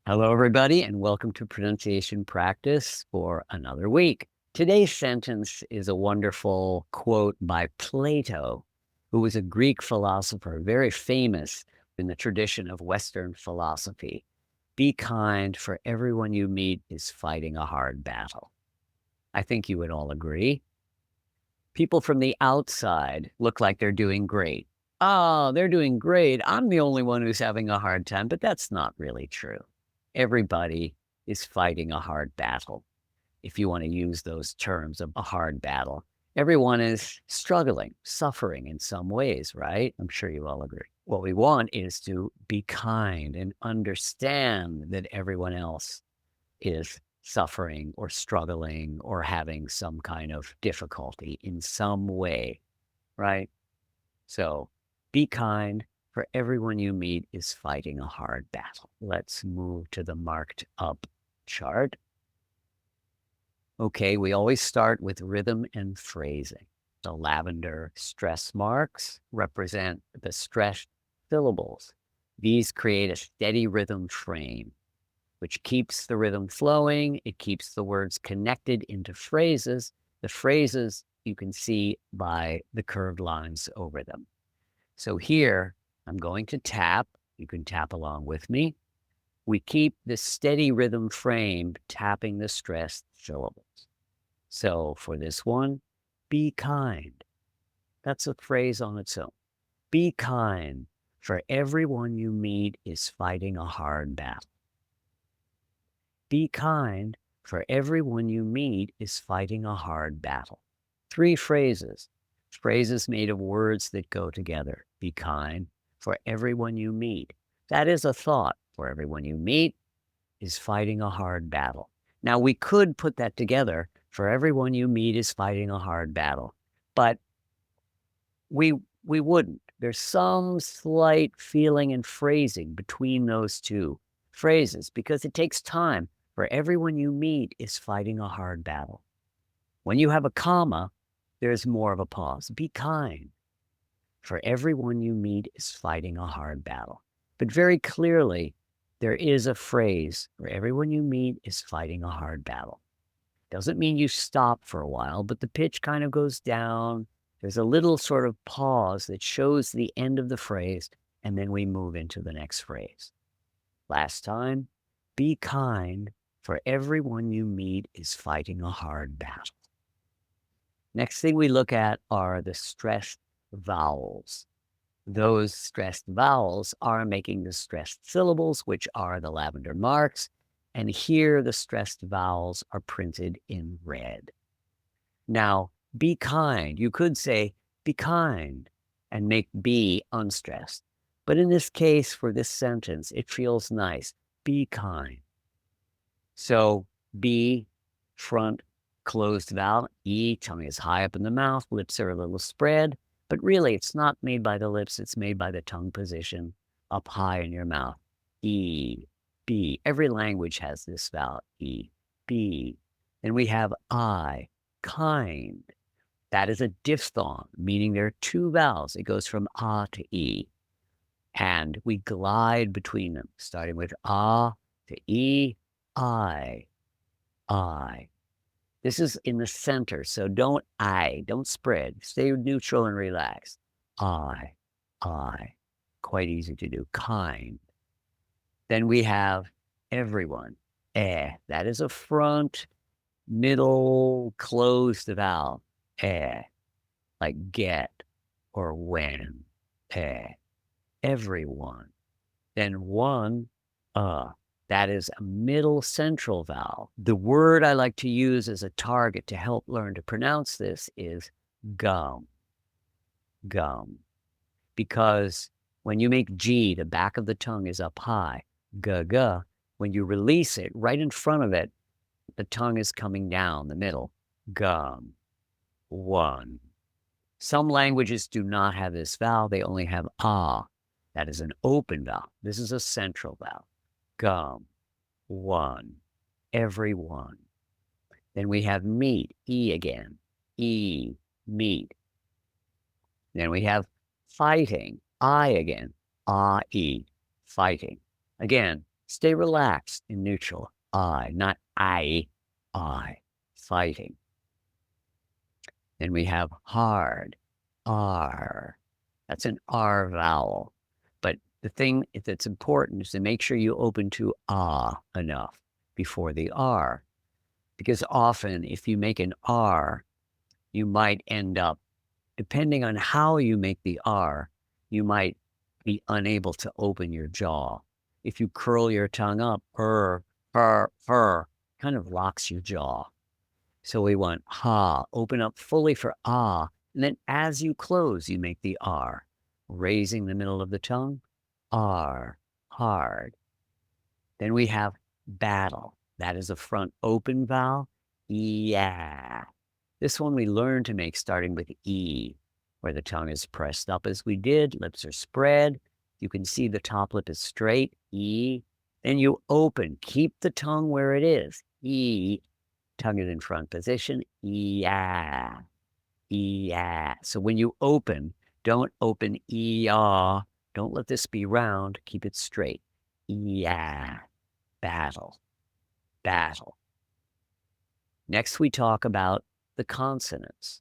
Hello, everybody, and welcome to pronunciation practice for another week. Today's sentence is a wonderful quote by Plato, who was a Greek philosopher, very famous in the tradition of Western philosophy. Be kind, for everyone you meet is fighting a hard battle. I think you would all agree. People from the outside look like they're doing great. Oh, they're doing great. I'm the only one who's having a hard time, but that's not really true. Everybody is fighting a hard battle, if you want to use those terms of a hard battle. Everyone is struggling, suffering in some ways, right? I'm sure you all agree. What we want is to be kind and understand that everyone else is suffering or struggling or having some kind of difficulty in some way, right? So be kind, for everyone you meet is fighting a hard battle. Let's move to the marked up chart. Okay, we always start with rhythm and phrasing. The lavender stress marks represent the stressed syllables. These create a steady rhythm frame, which keeps the rhythm flowing. It keeps the words connected into phrases. The phrases you can see by the curved lines over them. So here, I'm going to tap. You can tap along with me. We keep this steady rhythm frame tapping the stressed syllables. So for this one, be kind. That's a phrase on its own. Be kind, for everyone you meet is fighting a hard battle. Be kind, for everyone you meet is fighting a hard battle. 3 phrases. Phrases made of words that go together. Be kind, for everyone you meet. That is a thought. For everyone you meet is fighting a hard battle. Now, we could put that together. For everyone you meet is fighting a hard battle. But we wouldn't. There's some slight feeling and phrasing between those 2 phrases because it takes time. For everyone you meet is fighting a hard battle. When you have a comma, there's more of a pause. Be kind. For everyone you meet is fighting a hard battle. But very clearly, there is a phrase, for everyone you meet is fighting a hard battle. Doesn't mean you stop for a while, but the pitch kind of goes down. There's a little sort of pause that shows the end of the phrase, and then we move into the next phrase. Last time, be kind, for everyone you meet is fighting a hard battle. Next thing we look at are the stressed vowels. Those stressed vowels are making the stressed syllables, which are the lavender marks. And here the stressed vowels are printed in red. Now, be kind. You could say, be kind, and make be unstressed. But in this case, for this sentence, it feels nice. Be kind. So, be, front, closed vowel. E, tongue is high up in the mouth, lips are a little spread. But really, it's not made by the lips. It's made by the tongue position up high in your mouth. E, B. Every language has this vowel, E, B. Then we have I, kind. That is a diphthong, meaning there are 2 vowels. It goes from A to E. And we glide between them, starting with A to E, I. This is in the center, so don't spread. Stay neutral and relaxed. I. Quite easy to do. Kind. Then we have everyone. That is a front, middle, closed vowel. Like get or when. Everyone. Then one, that is a middle central vowel. The word I like to use as a target to help learn to pronounce this is gum. Gum. Because when you make G, the back of the tongue is up high. G. When you release it, right in front of it, the tongue is coming down the middle. Gum. One. Some languages do not have this vowel. They only have ah. That is an open vowel. This is a central vowel. Gum. One. Everyone. Then we have meat. E again. E. Meat. Then we have fighting. I again. Ah-e. Fighting. Again, Stay relaxed in neutral. Not I. Fighting. Then we have hard. R. That's an R vowel. But the thing that's important is to make sure you open to enough before the R. Because often if you make an R, you might end up, depending on how you make the R, you might be unable to open your jaw. If you curl your tongue up, kind of locks your jaw. So we want ha, open up fully for and then as you close, you make the R, raising the middle of the tongue, R, hard. Then we have battle. That is a front open vowel, yeah. This one we learned to make starting with E, where the tongue is pressed up as we did, lips are spread. You can see the top lip is straight, E. Then you open, keep the tongue where it is, E. Tongue is in front position, yeah, yeah. So when you open, don't open E-ah. Don't let this be round, keep it straight, yeah. Battle, battle. Next, we talk about the consonants.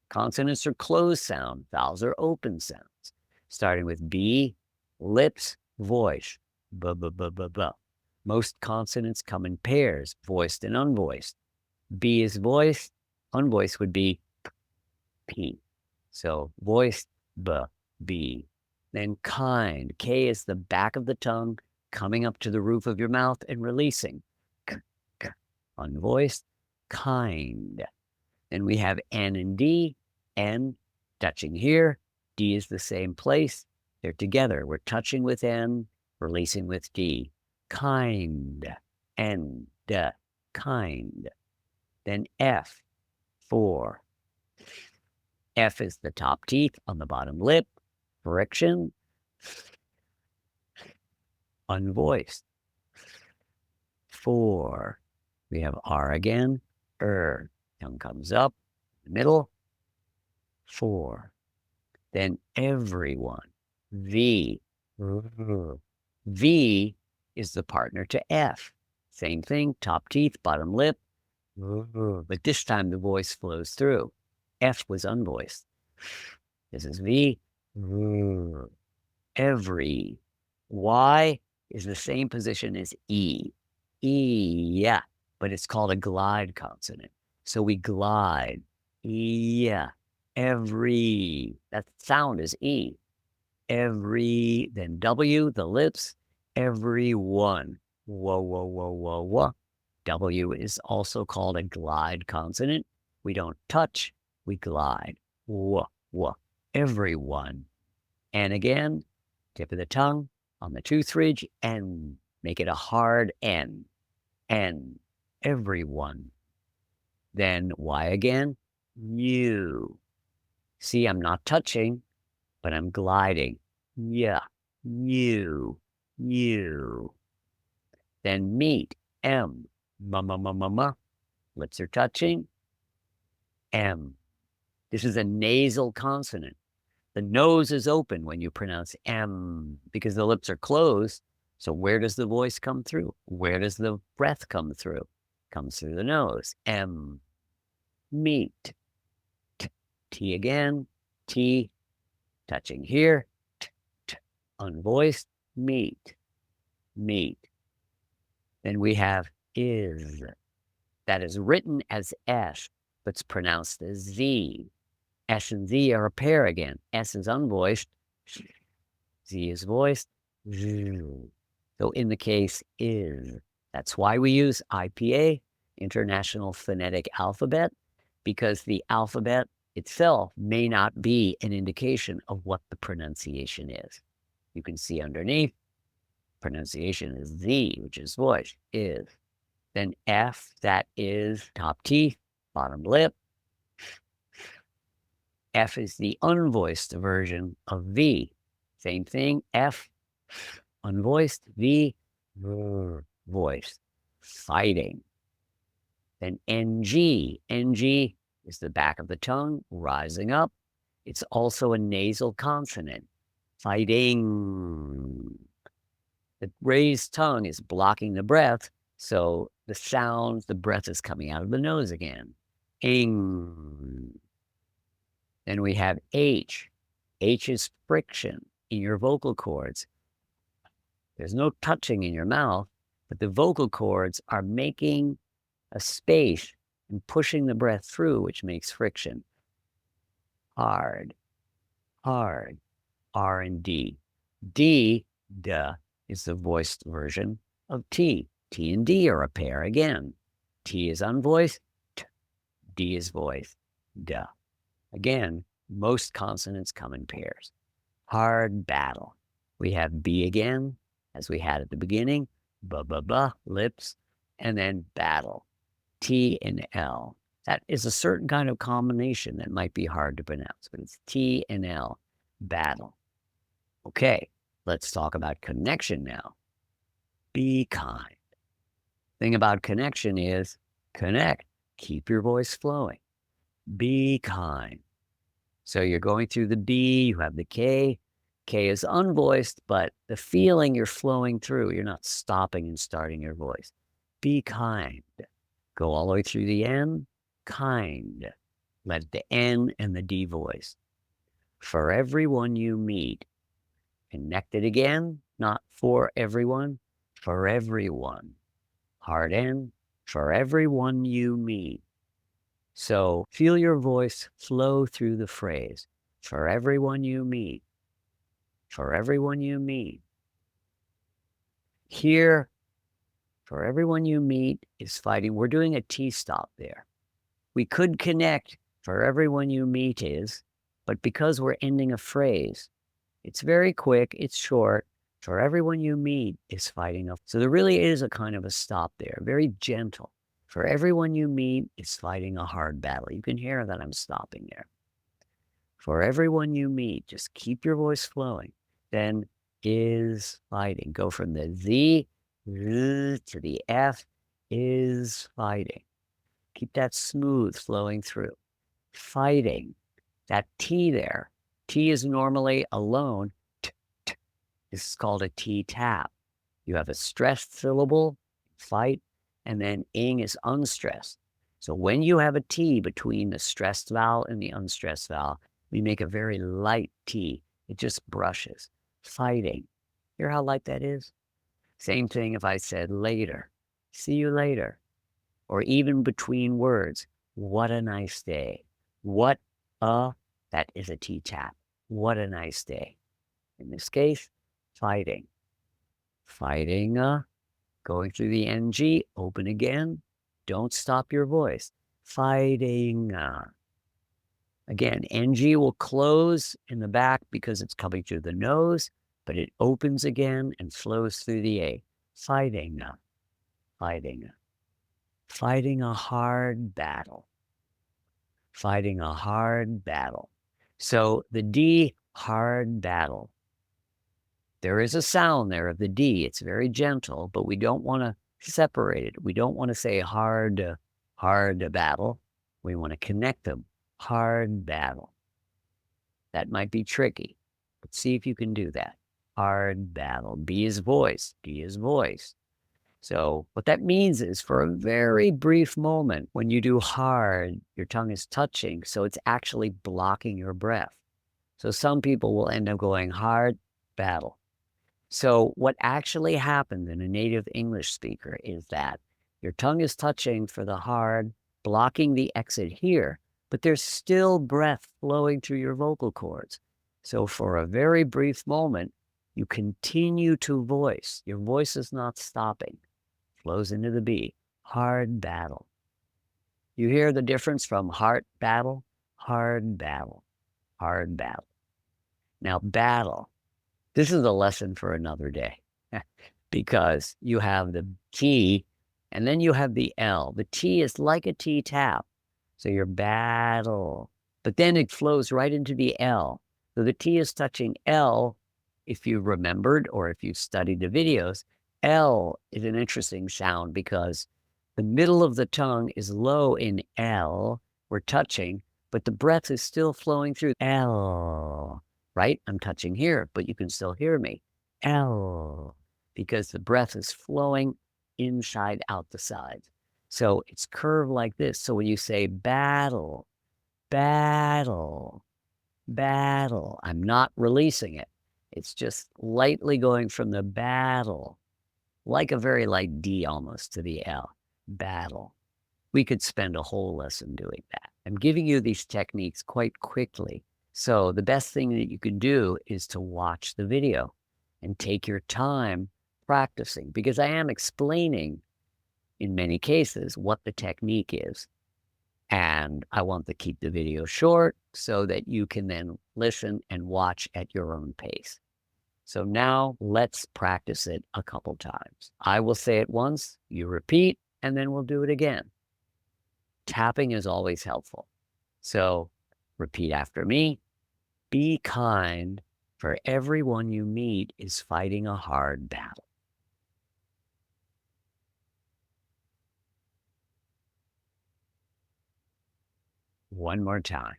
Consonants are closed sound, vowels are open sounds. Starting with B, lips, voice, b. Most consonants come in pairs, voiced and unvoiced. B is voiced, unvoiced would be P. So voiced, B. Then kind, K is the back of the tongue coming up to the roof of your mouth and releasing. K. Unvoiced, kind. Then we have N and D. N touching here. D is the same place. They're together. We're touching with N, releasing with D. Kind. N, kind. Then F, 4. F is the top teeth on the bottom lip. Friction. Unvoiced. 4. We have R again. Tongue comes up. Middle. 4. Then everyone. V. V is the partner to F. Same thing. Top teeth, bottom lip. But this time the voice flows through. F was unvoiced. This is V. Every. Y is the same position as E. Yeah, but it's called a glide consonant. So we glide. Yeah. Every. That sound is E. Every. Then W, the lips. Everyone. Whoa. W is also called a glide consonant. We don't touch, we glide. Whoa. Everyone. And again, tip of the tongue on the tooth ridge, N. Make it a hard N. N. Everyone. Then Y again, you. See, I'm not touching, but I'm gliding. Yeah. You. Then meet, M. Ma. Lips are touching. M. This is a nasal consonant. The nose is open when you pronounce M because the lips are closed. So where does the voice come through? Where does the breath come through? Comes through the nose. M. Meet. T again. T. Touching here. T. Unvoiced. Meet. Then we have is. That is written as S, but it's pronounced as Z. S and Z are a pair again. S is unvoiced. Z is voiced. So in the case is. That's why we use IPA, International Phonetic Alphabet, because the alphabet itself may not be an indication of what the pronunciation is. You can see underneath, pronunciation is Z, which is voiced, is. Then F, that is top teeth, bottom lip. F is the unvoiced version of V. Same thing, F, unvoiced, V, voiced, fighting. Then NG. NG is the back of the tongue, rising up. It's also a nasal consonant, fighting. The raised tongue is blocking the breath, so the sound, the breath is coming out of the nose again. Ing. Then we have H. H is friction in your vocal cords. There's no touching in your mouth, but the vocal cords are making a space and pushing the breath through, which makes friction. Hard, hard, R and D. D, duh, is the voiced version of T. T and D are a pair again. T is unvoiced, t, D is voiced, duh. Again, most consonants come in pairs. Hard battle. We have B again, as we had at the beginning, ba, lips, and then battle, T and L. That is a certain kind of combination that might be hard to pronounce, but it's T and L, battle. Okay, let's talk about connection now. Be kind. Thing about connection is connect, keep your voice flowing. Be kind. So you're going through the B, you have the K. K is unvoiced, but the feeling you're flowing through, you're not stopping and starting your voice. Be kind. Go all the way through the N, kind. Let the N and the D voice. For everyone you meet. Connect it again, not for everyone, for everyone. Hard N, for everyone you meet. So feel your voice flow through the phrase. For everyone you meet. For everyone you meet. Here, for everyone you meet is fighting. We're doing a T stop there. We could connect for everyone you meet is, but because we're ending a phrase, it's very quick, it's short. For everyone you meet is fighting. So there really is a kind of a stop there, very gentle. For everyone you meet is fighting a hard battle. You can hear that I'm stopping there. For everyone you meet, just keep your voice flowing. Then is fighting. Go from the Z to the F, is fighting. Keep that smooth flowing through. Fighting. That T there. T is normally alone. T, t. This is called a T tap. You have a stressed syllable, fight, and then ing is unstressed. So when you have a T between the stressed vowel and the unstressed vowel, we make a very light T. It just brushes. Fighting. Hear how light that is? Same thing if I said later. See you later. Or even between words. What a nice day. What a, that is a T tap. What a nice day. In this case, fighting. Fighting, going through the NG, open again. Don't stop your voice. Fighting. Again, NG will close in the back because it's coming through the nose, but it opens again and flows through the A. Fighting. Fighting. Fighting a hard battle. Fighting a hard battle. So the D, hard battle. There is a sound there of the D. It's very gentle, but we don't want to separate it. We don't want to say hard battle. We want to connect them. Hard battle. That might be tricky, but see if you can do that. Hard battle. B is voice. D is voice. So what that means is for a very brief moment, when you do hard, your tongue is touching, so it's actually blocking your breath. So some people will end up going hard battle. So what actually happened in a native English speaker is that your tongue is touching for the hard, blocking the exit here, but there's still breath flowing through your vocal cords. So for a very brief moment, you continue to voice. Your voice is not stopping. Flows into the B. Hard battle. You hear the difference from heart battle, hard battle, hard battle. Now, battle. This is a lesson for another day because you have the T and then you have the L. The T is like a T tap. So your battle, but then it flows right into the L. So the T is touching L. If you remembered or if you studied the videos, L is an interesting sound because the middle of the tongue is low in L. We're touching, but the breath is still flowing through L. Right? I'm touching here, but you can still hear me. L. because the breath is flowing inside out the sides. So it's curved like this. So when you say battle, battle, battle, I'm not releasing it. It's just lightly going from the battle, like a very light D almost to the L, battle. We could spend a whole lesson doing that. I'm giving you these techniques quite quickly. So the best thing that you can do is to watch the video and take your time practicing, because I am explaining in many cases what the technique is. And I want to keep the video short so that you can then listen and watch at your own pace. So now let's practice it a couple times. I will say it once, you repeat, and then we'll do it again. Tapping is always helpful. So repeat after me. Be kind, for everyone you meet is fighting a hard battle. One more time.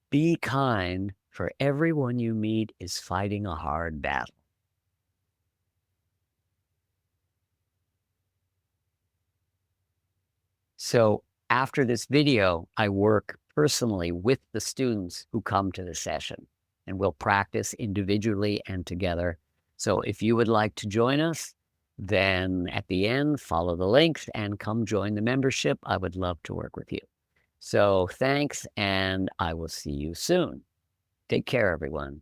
Be kind, for everyone you meet is fighting a hard battle. So after this video, I work personally with the students who come to the session, and we'll practice individually and together. So if you would like to join us, then at the end, follow the links and come join the membership. I would love to work with you. So thanks, and I will see you soon. Take care, everyone.